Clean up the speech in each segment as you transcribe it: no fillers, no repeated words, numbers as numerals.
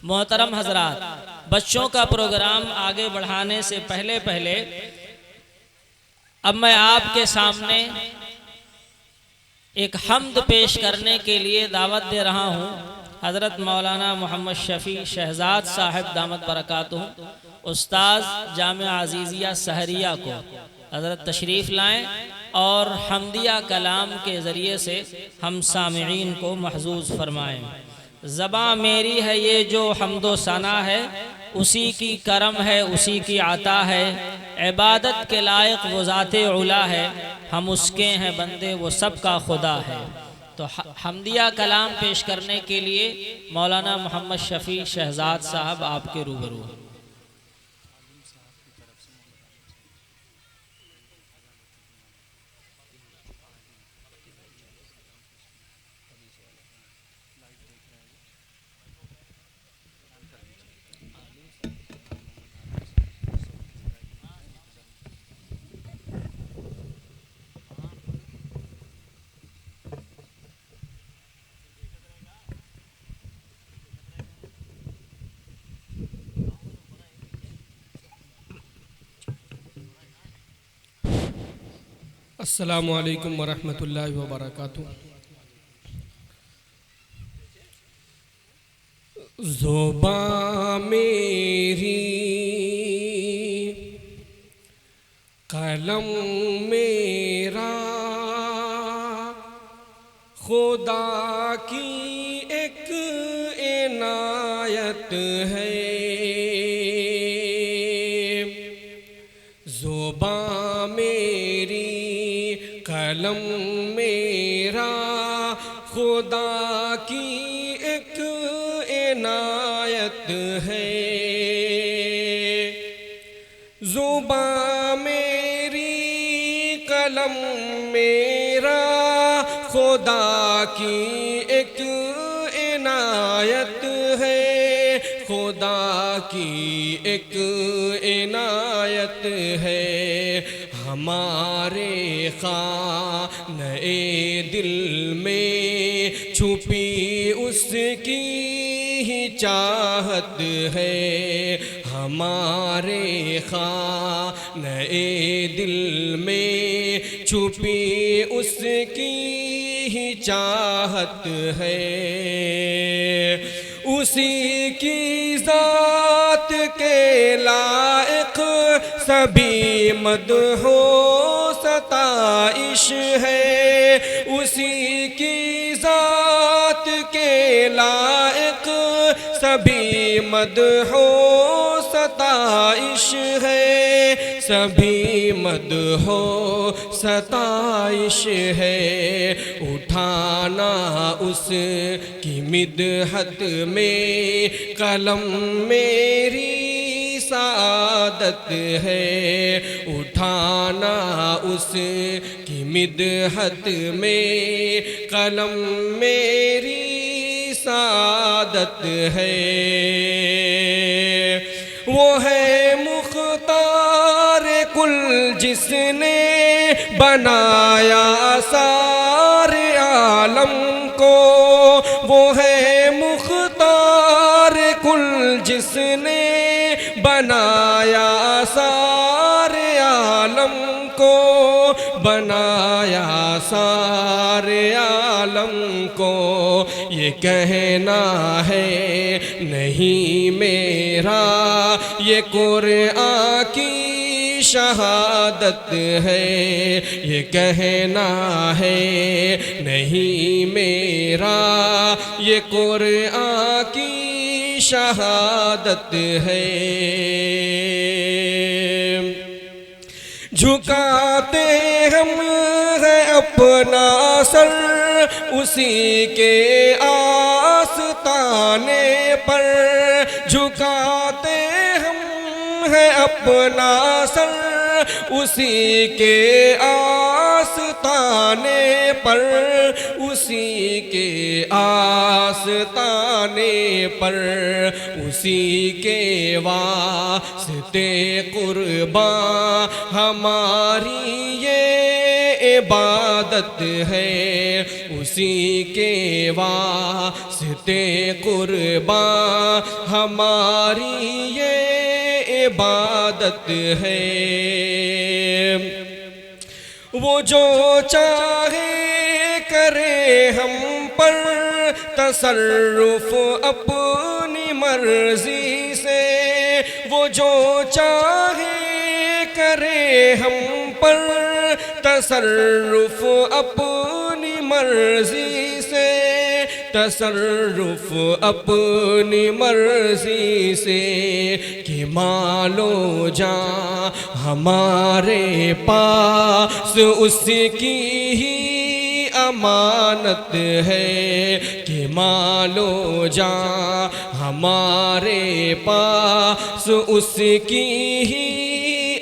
मोहतरम हजरात, बच्चों का प्रोग्राम आगे बढ़ाने से पहले अब मैं आपके सामने एक हम्द पेश करने के लिए दावत दे रहा हूँ। हज़रत मौलाना मोहम्मद शफ़ी शहज़ाद साहब दामत बरकातुहू उस्ताद जामिया अज़ीज़िया सहरिया को हज़रत तशरीफ़ लाएँ और हम्दिया कलाम के ज़रिए से हम सामिईन को महजूज़ फरमाएँ। ज़बां मेरी है ये जो हम्दो सना है, उसी की करम है उसी की आता है। इबादत के लायक वो ज़ाते उला है, हम उसके हैं बंदे वो सब का खुदा है। तो हम्दिया कलाम पेश करने के लिए मौलाना मोहम्मद शफ़ी शहज़ाद साहब आपके रूबरू। अस्सलामु अलैकुम वरहमतुल्लाहि वबरकातुहू। ज़ुबां मेरी कलम मेरा खुदा की एक इनायत है। ज़ुबां मेरी कलम मेरा खुदा की एक इनायत है। ज़ुबां मेरी कलम मेरा खुदा की एक इनायत है। खुदा की एक इनायत है। हमारे खाने दिल में छुपी उसकी ही चाहत है। हमारे खाने दिल में छुपी उसकी ही चाहत है। उसी की ज़ात के लायक सभी मदहो सताइश है। उसी की ज़ात के लायक सभी मदहो सताइश है। सभी मदहो सताइश है। उठाना उसकी मिदहत में कलम मेरी सादत है। उठाना उसकी मिदहत में कलम मेरी सादत है। वो है मुख्तार कुल जिसने बनाया सारे आलम को। वो है मुख्तार कुल जिसने बनाया सारे आलम को। बनाया सारे आलम को। ये कहना है नहीं मेरा, ये कुरान की शहादत है। ये कहना है नहीं मेरा, ये कुरान की शहादत है। झुकाते हम हैं अपना सर उसी के आस्ताने पर। झुकाते हम हैं अपना सर उसी के आस्ताने पर। उसी के आस्ताने पर। उसी के वास्ते कुर्बान हमारी ये इबादत है, उसी के वास्ते कुर्बान हमारी ये इबादत है। वो जो चाहे करे हम पर तसर्रुफ अपनी मर्जी से, वो जो चाहे करे हम पर तसर्रुफ अपनी मर्जी से, तसर्रुफ अपनी मर्जी से, कि मालो जान हमारे पास उसकी ही अमानत है, कि मालो जान हमारे पास उसकी ही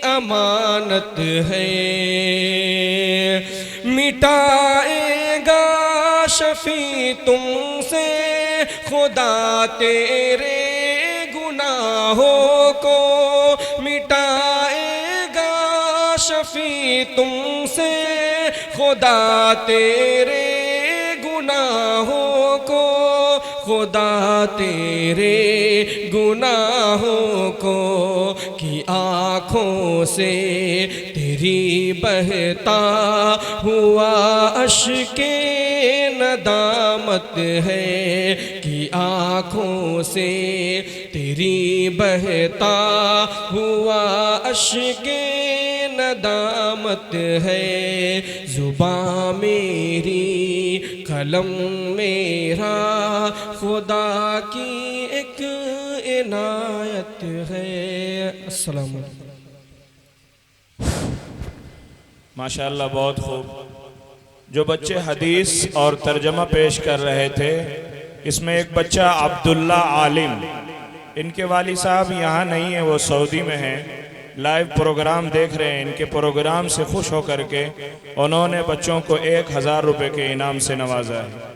अमानत है। मिटाएगा शफी तुमसे खुदा तेरे गुनाहों को, मिटाएगा शफी तुमसे खुदा तेरे गुनाहों को, खुदा तेरे गुनाहों को, कि आँखों से तेरी बहता हुआ अश्के नदामत है, कि आँखों से तेरी बहता हुआ अश्के नदामत है। ज़ुबां मेरी कलम मेरा खुदा की एक इनायत है। अस्सलाम वालेकुम। माशाअल्लाह, बहुत खूब। जो बच्चे हदीस और तर्जमा पेश कर रहे थे, इसमें एक बच्चा अब्दुल्ला आलिम, इनके वाली साहब यहाँ नहीं है, वो सऊदी में हैं, लाइव प्रोग्राम देख रहे हैं। इनके प्रोग्राम से खुश होकर के उन्होंने बच्चों को 1000 रुपये के इनाम से नवाजा है।